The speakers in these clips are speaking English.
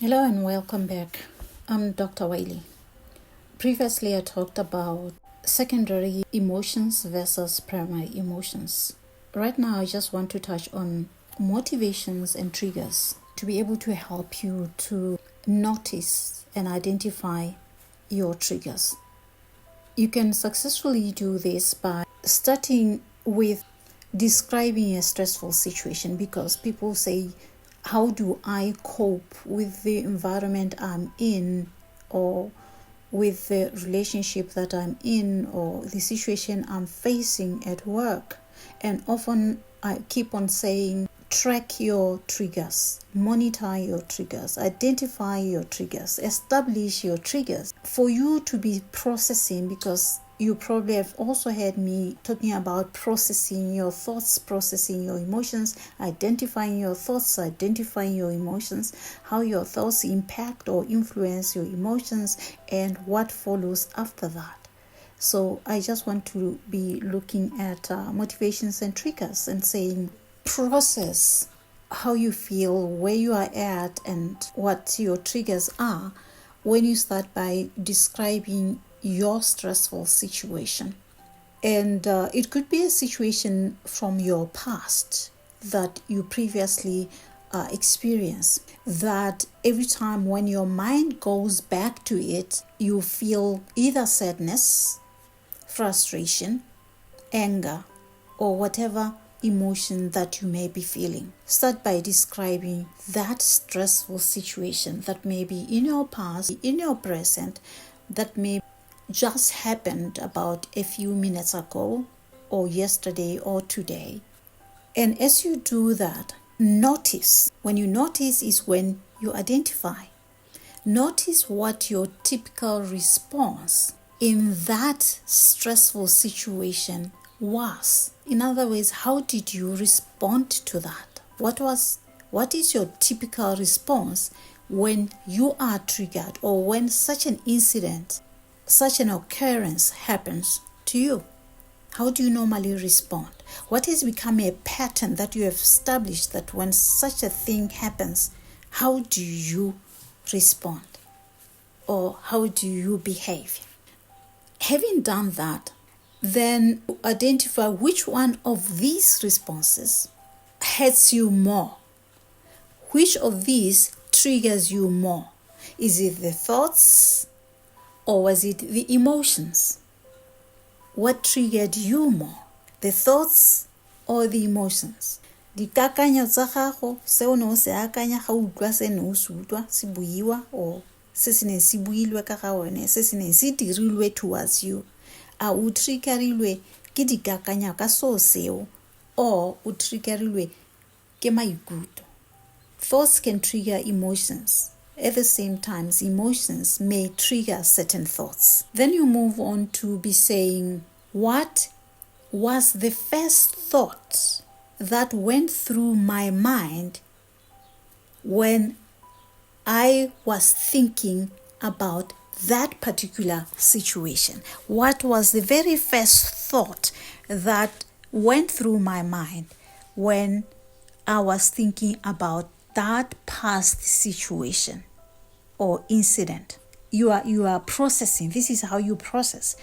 Hello and welcome back. I'm Dr. Wiley. Previously, I talked about secondary emotions versus primary emotions. Right now, I just want to touch on motivations and triggers to be able to help you to notice and identify your triggers. You can successfully do this by starting with describing a stressful situation, because people say, how do I cope with the environment I'm in, or with the relationship that I'm in, or the situation I'm facing at work? And often I keep on saying, track your triggers, monitor your triggers, identify your triggers, establish your triggers for you to be processing, because you probably have also heard me talking about processing your thoughts, processing your emotions, identifying your thoughts, identifying your emotions, how your thoughts impact or influence your emotions, and what follows after that. So I just want to be looking at motivations and triggers and saying, process how you feel, where you are at, and what your triggers are when you start by describing your stressful situation. And it could be a situation from your past that you previously experienced, that every time when your mind goes back to it, you feel either sadness, frustration, anger, or whatever emotion that you may be feeling. Start by describing that stressful situation that may be in your past, in your present, that may just happened about a few minutes ago, or yesterday, or today. And as you do that, notice. When you notice is when you identify. Notice what your typical response in that stressful situation was. In other words, how did you respond to that? What is your typical response when you are triggered, or when such an incident, such an occurrence happens to you? How do you normally respond? What has become a pattern that you have established, that when such a thing happens, how do you respond? Or how do you behave? Having done that, then identify which one of these responses hurts you more. Which of these triggers you more? Is it the thoughts, or was it the emotions? What triggered you more? The thoughts or the emotions? Dikakanyo tsa gago, se o ne o se akanya ga o utlwa se ne o se utlwa se buiwa, or se se ne se builwe ka ga wena, se se ne se dirilwe towards you. A o triggerilwe ke dikakanya ka so seo, or o triggerilwe ke maikutlo? Thoughts can trigger emotions. At the same time, emotions may trigger certain thoughts. Then you move on to be saying, what was the first thought that went through my mind when I was thinking about that particular situation? What was the very first thought that went through my mind when I was thinking about that past situation or incident? You are processing. This is how you process.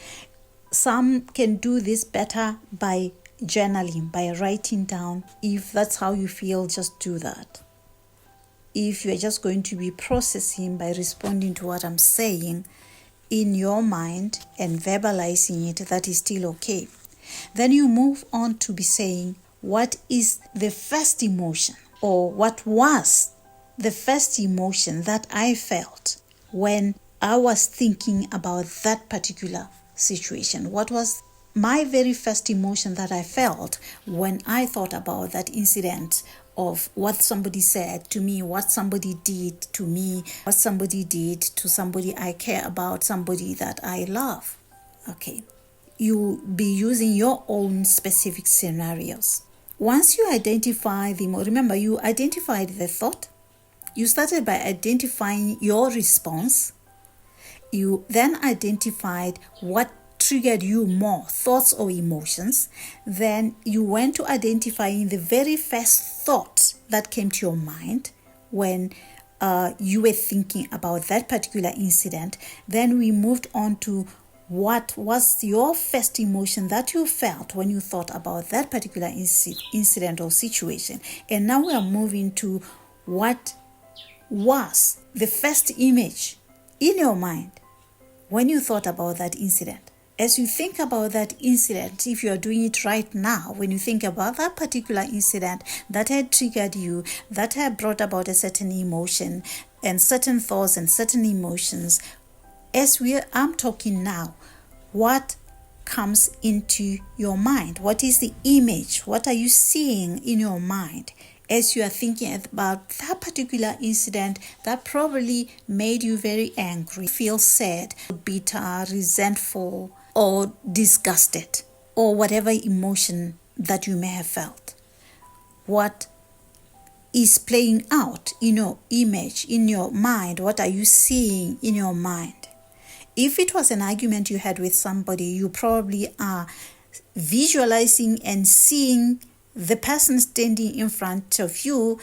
Some can do this better by journaling, by writing down. If that's how you feel, just do that. If you're just going to be processing by responding to what I'm saying in your mind and verbalizing it, that is still okay. Then you move on to be saying, what is the first emotion, or what was the first emotion that I felt when I was thinking about that particular situation? What was my very first emotion that I felt when I thought about that incident of what somebody said to me, what somebody did to me, what somebody did to somebody I care about, somebody that I love? Okay. You be using your own specific scenarios. Once you identify remember, you identified the thought. You started by identifying your response. You then identified what triggered you more, thoughts or emotions. Then you went to identifying the very first thought that came to your mind when you were thinking about that particular incident. Then we moved on to what was your first emotion that you felt when you thought about that particular incident or situation. And now we are moving to what was the first image in your mind when you thought about that incident. As you think about that incident, if you are doing it right now, when you think about that particular incident that had triggered you, that had brought about a certain emotion and certain thoughts and certain emotions, as I'm talking now, what comes into your mind? What is the image? What are you seeing in your mind as you are thinking about that particular incident that probably made you very angry, feel sad, bitter, resentful, or disgusted, or whatever emotion that you may have felt? What is playing out in your image, in your mind? What are you seeing in your mind? If it was an argument you had with somebody, you probably are visualizing and seeing the person standing in front of you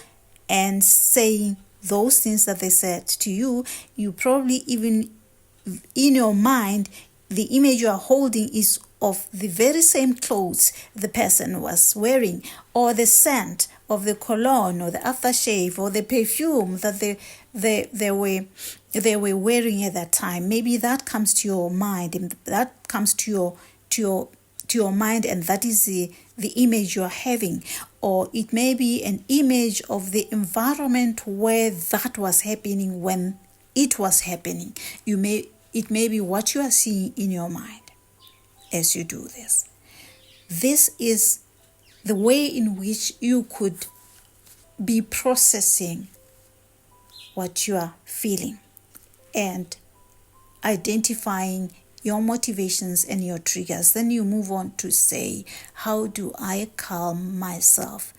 and saying those things that they said to you. You probably even in your mind, the image you are holding is of the very same clothes the person was wearing, or the scent of the cologne or the aftershave or the perfume that they were wearing at that time. Maybe that comes to your mind, and that comes to your mind, and that is the image you are having. Or it may be an image of the environment where that was happening when it was happening. It may be what you are seeing in your mind as you do this. This is the way in which you could be processing what you are feeling and identifying your motivations and your triggers. Then you move on to say, how do I calm myself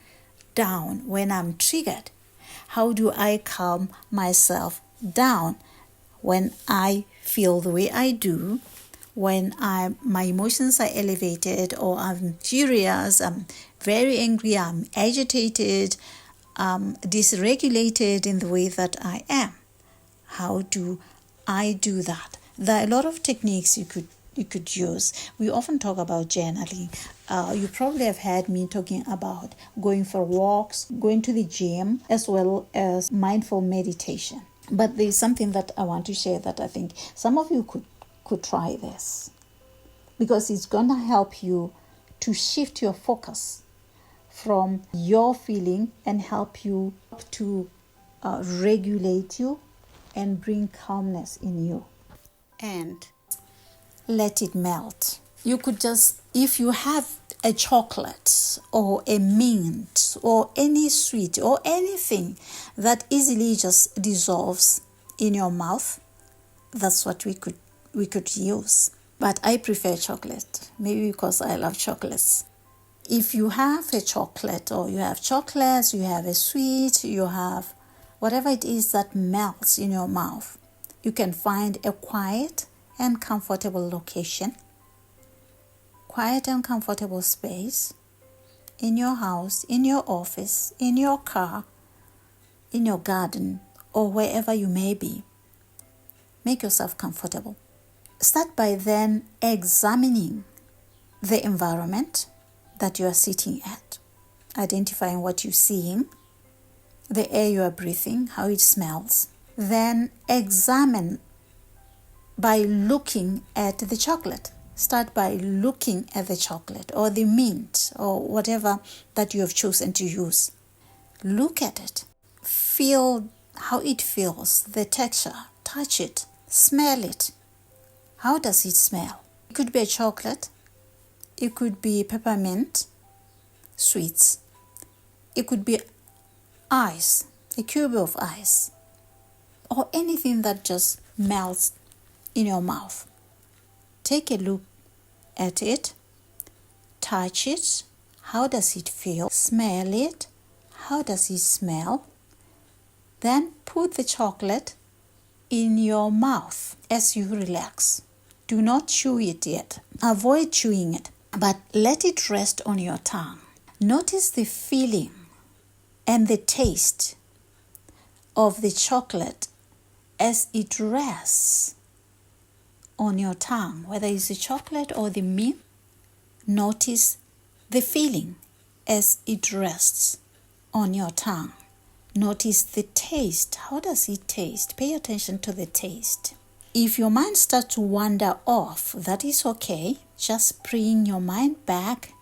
down when I'm triggered? How do I calm myself down when I feel the way I do, when my emotions are elevated, or I'm furious, I'm very angry, I'm agitated, dysregulated in the way that I am? How do I do that? There are a lot of techniques you could use. We often talk about journaling. You probably have heard me talking about going for walks, going to the gym, as well as mindful meditation. But there's something that I want to share that I think some of you could try this, because it's going to help you to shift your focus from your feeling and help you to regulate you and bring calmness in you and let it melt. You could just, if you have a chocolate or a mint or any sweet or anything that easily just dissolves in your mouth, that's what we could use. But I prefer chocolate, maybe because I love chocolates. If you have a chocolate, or you have chocolates, you have a sweet, you have whatever it is that melts in your mouth, you can find a quiet and comfortable location, quiet and comfortable space in your house, in your office, in your car, in your garden, or wherever you may be. Make yourself comfortable. Start by then examining the environment that you are sitting at, identifying what you're seeing, the air you are breathing, how it smells. Then examine by looking at the chocolate. Start by looking at the chocolate or the mint or whatever that you have chosen to use. Look at it. Feel how it feels, the texture. Touch it. Smell it. How does it smell? It could be a chocolate. It could be peppermint sweets. It could be ice, a cube of ice, or anything that just melts in your mouth. Take a look at it, touch it. How does it feel? Smell it. How does it smell? Then put the chocolate in your mouth as you relax. Do not chew it yet. Avoid chewing it, but let it rest on your tongue. Notice the feeling and the taste of the chocolate as it rests on your tongue, whether it's the chocolate or the mint. Notice the feeling as it rests on your tongue. Notice the taste. How does it taste? Pay attention to the taste. If your mind starts to wander off, that is okay. Just bring your mind back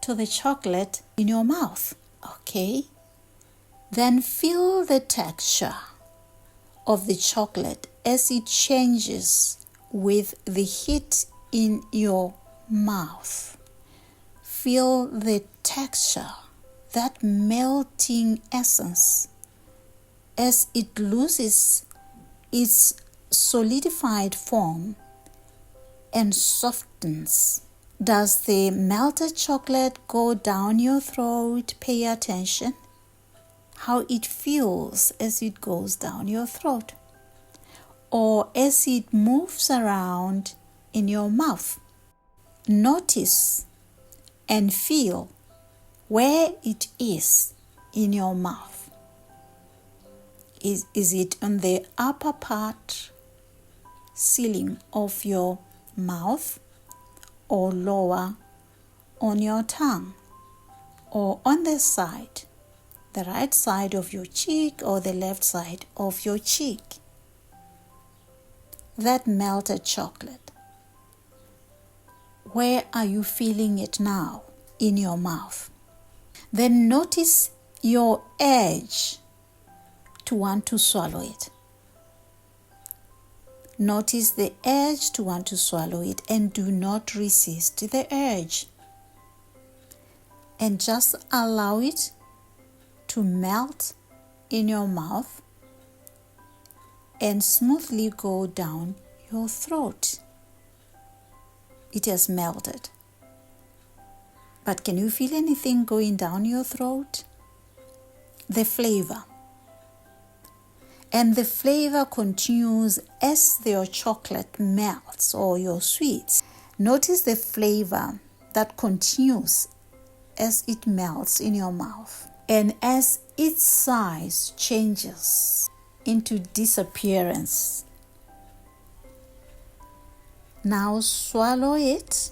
to the chocolate in your mouth. Okay? Then feel the texture of the chocolate as it changes with the heat in your mouth. Feel the texture, that melting essence, as it loses its solidified form and softens. Does the melted chocolate go down your throat? Pay attention how it feels as it goes down your throat, or as it moves around in your mouth. Notice and feel where it is in your mouth. Is it on the upper part, ceiling of your mouth, or lower on your tongue, or on the side, the right side of your cheek or the left side of your cheek? That melted chocolate, where are you feeling it now in your mouth? Then notice your urge to want to swallow it. Notice the urge to want to swallow it, and do not resist the urge. And just allow it to melt in your mouth and smoothly go down your throat. It has melted. But can you feel anything going down your throat? The flavor. And the flavor continues as your chocolate melts, or your sweets. Notice the flavor that continues as it melts in your mouth. And as its size changes into disappearance. Now swallow it,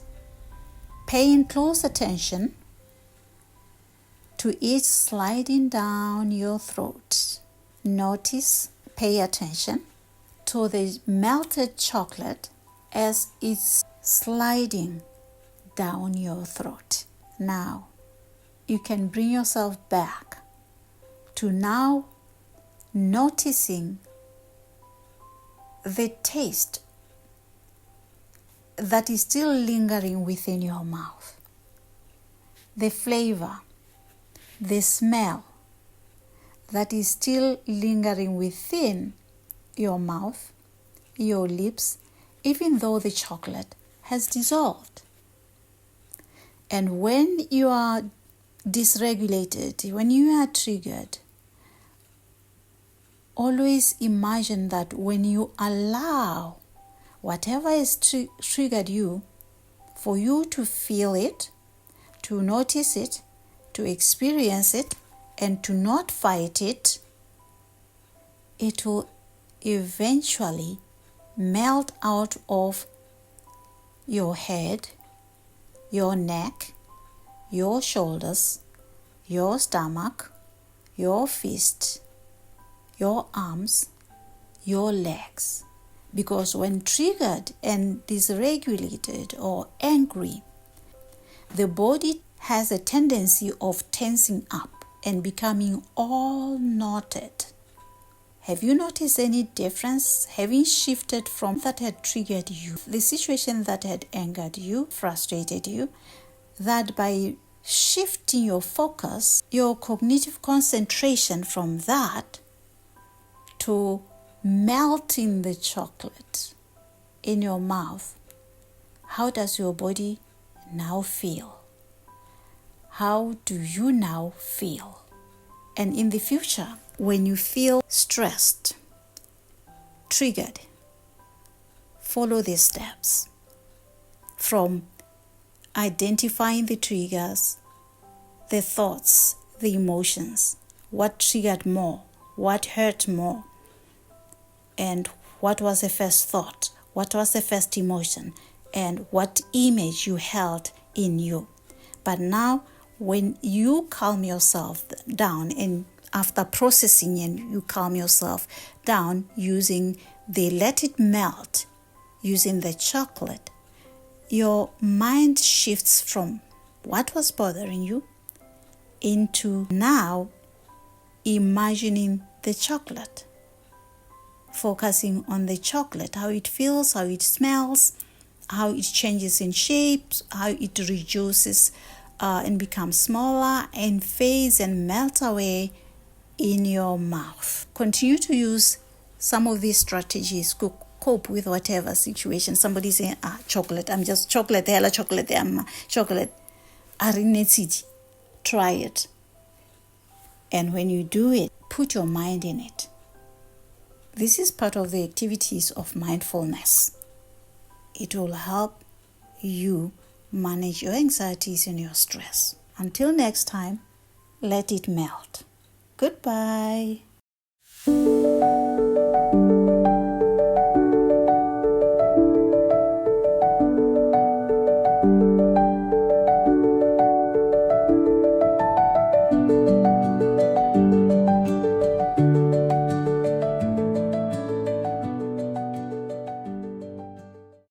paying close attention to it sliding down your throat. Notice, pay attention to the melted chocolate as it's sliding down your throat. Now, you can bring yourself back to now noticing the taste that is still lingering within your mouth. The flavor, the smell that is still lingering within your mouth, your lips, even though the chocolate has dissolved. And when you are dysregulated, when you are triggered, always imagine that when you allow whatever has triggered you, for you to feel it, to notice it, to experience it, and to not fight it, it will eventually melt out of your head, your neck, your shoulders, your stomach, your fist, your arms, your legs. Because when triggered and dysregulated or angry, the body has a tendency of tensing up and becoming all knotted. Have you noticed any difference? Having shifted from that had triggered you, the situation that had angered you, frustrated you, that by shifting your focus, your cognitive concentration from that to melting the chocolate in your mouth, how does your body now feel? How do you now feel? And in the future, when you feel stressed, triggered, follow these steps. From identifying the triggers, the thoughts, the emotions, what triggered more, what hurt more, and what was the first thought, what was the first emotion, and what image you held in you. But now, when you calm yourself down, and after processing and you calm yourself down using the let it melt, using the chocolate, your mind shifts from what was bothering you into now imagining the chocolate, focusing on the chocolate, how it feels, how it smells, how it changes in shapes, how it reduces and becomes smaller and fades and melts away in your mouth. Continue to use some of these strategies to cope with whatever situation. Somebody saying, chocolate, I'm just chocolate, hella chocolate, I'm chocolate. Try it. And when you do it, put your mind in it. This is part of the activities of mindfulness. It will help you manage your anxieties and your stress. Until next time, let it melt. Goodbye.